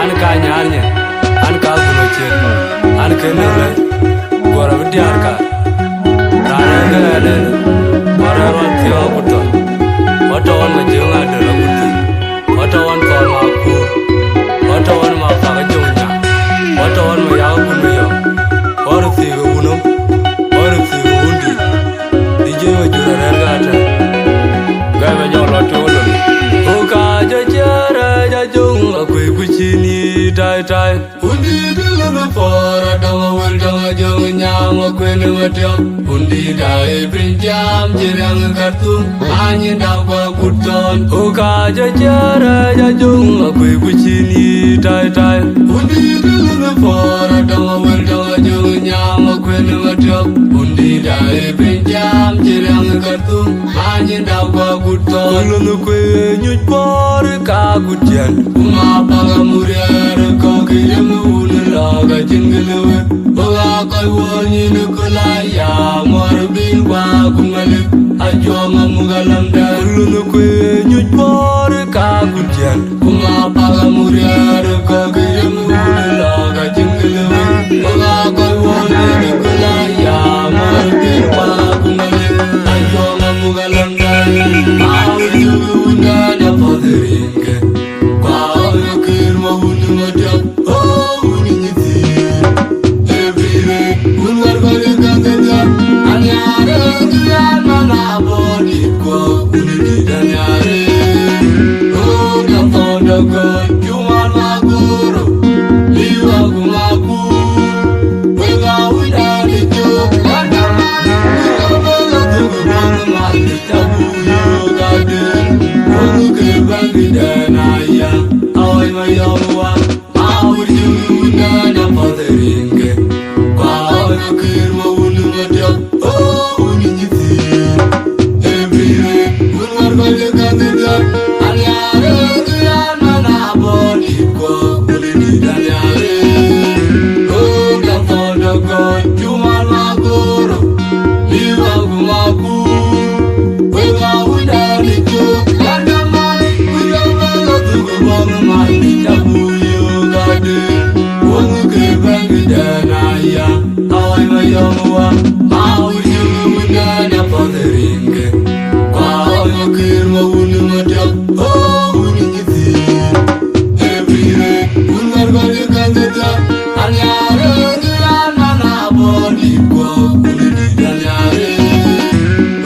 an ka nyarnya an ka guno chen an kenele gora bidiarka rana ngale ora ron tio buto oto on ma jenga de la buti oto on ko ma ku oto on ma fa ga jonya oto on ma ya guno yo ora ti go uno ora ti go undi dije ma jura rergata ga ba jolo to lo o ka jara ja jung akui kuchini tai tai undi dilana fora dama wel dama jung nyam akwen matyo undi dai prinjam jirang kartun anyi dawa kuton o ka jara ja jung akui kuchini tai tai undi dilana fora dama wel dama jung nyam akwen matyo undi dai prinjam jirang kartun anyi dawa kuton lunu kwe nyuj por ka kutian kuma paga muriar ko kiyemu laga jinglewe oga kai woni nukula ya morbin wa kumale ajoma mugalam da lunu kwe nyuj por ka kutian kuma paga muriar ko kiyemu laga jinglewe oga kai woni nukula ya morbin wa kumale ajoma mugalam da na podringe kwa kirma unu madap oh uni niti everywhere unwar kore kandja anyare diana na body ko uni danyare oh na fondo ko juman maguru liwa gumaku wega udari jo kana wega tugu mani tabu yoga de Bangidana, I my young one, how would you nana fatheringe? Wow, Kirma Unumata, oh, Niti, everywhere, Unwar Bajakanda, Ayana, body, go, Ulini Danyare, oh,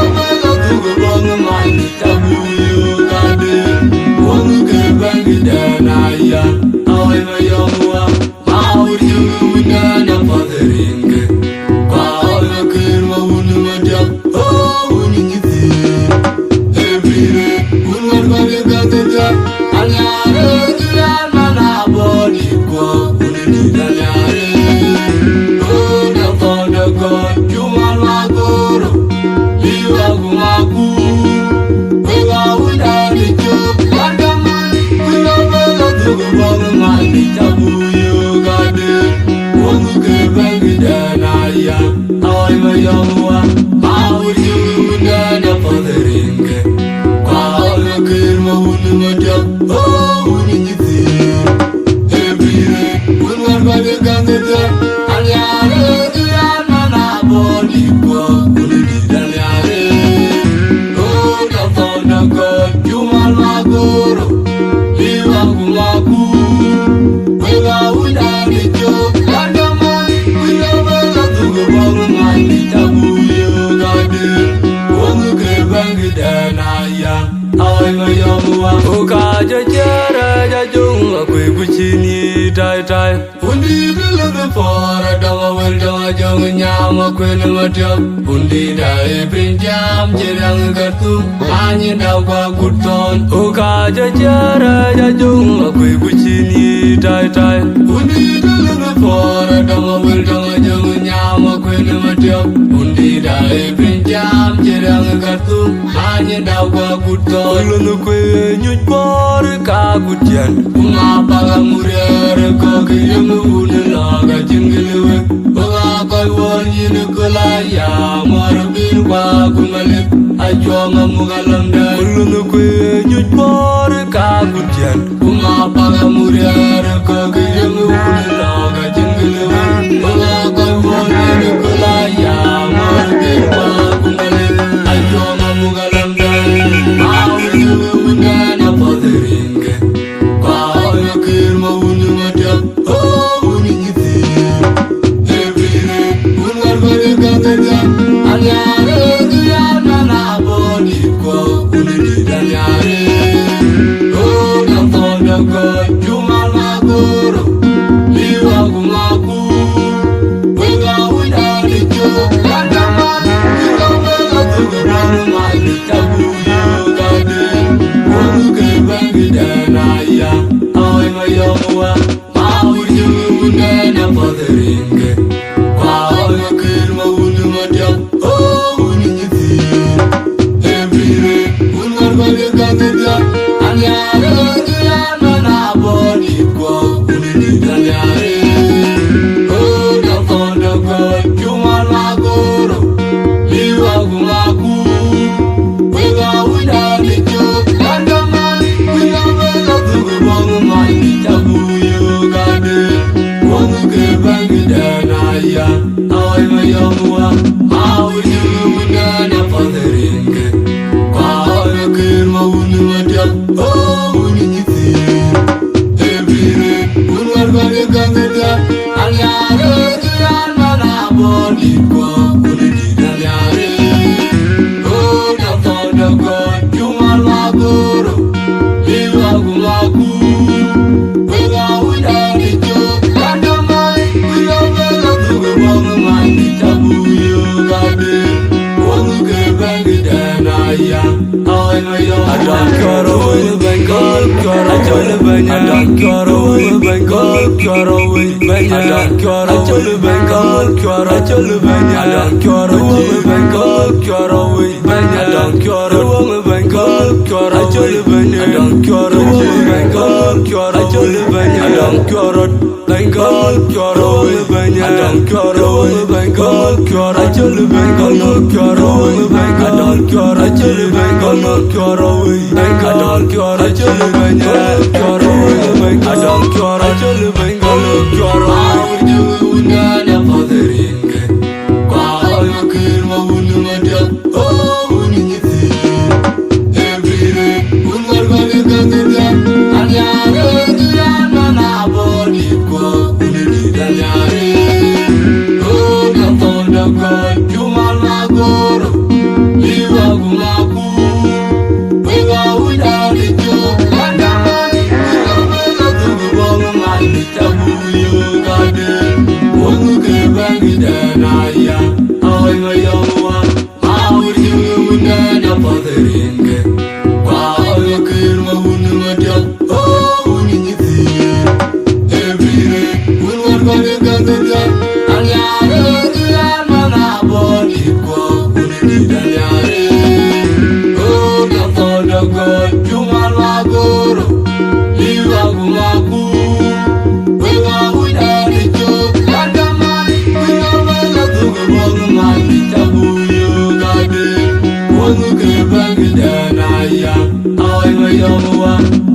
the founder God, Jumalagoro, Liva Gumaku, Wega Udarijo. I am a young one, how would you none for the ring? tai tai. Undi dulu the fora dama wel dama jong nyama kwene matiap. Undi dai pinjam jerang kartu hanya dau kwa guton. Uka jajara jajung akui kucini tai tai. Undi dulu the fora dama wel dama jong nyama kwene matiap. Undi dai pinjam jerang kartu hanya dau kwa guton. Ulunu kwe nyuj por ka gutian. Umapa murer ko kiyemu unaga jinglewe. Oga koi won yin kulaya marbin kwa kumale. Ajoma mugalamda. Ulunu kwe nyuj por ka gutian. Umapa murer ko kiyemu unaga jinglewe. Oga koi won yin kulaya marbin kwa kumale. Ajoma mugalamda.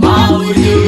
How would you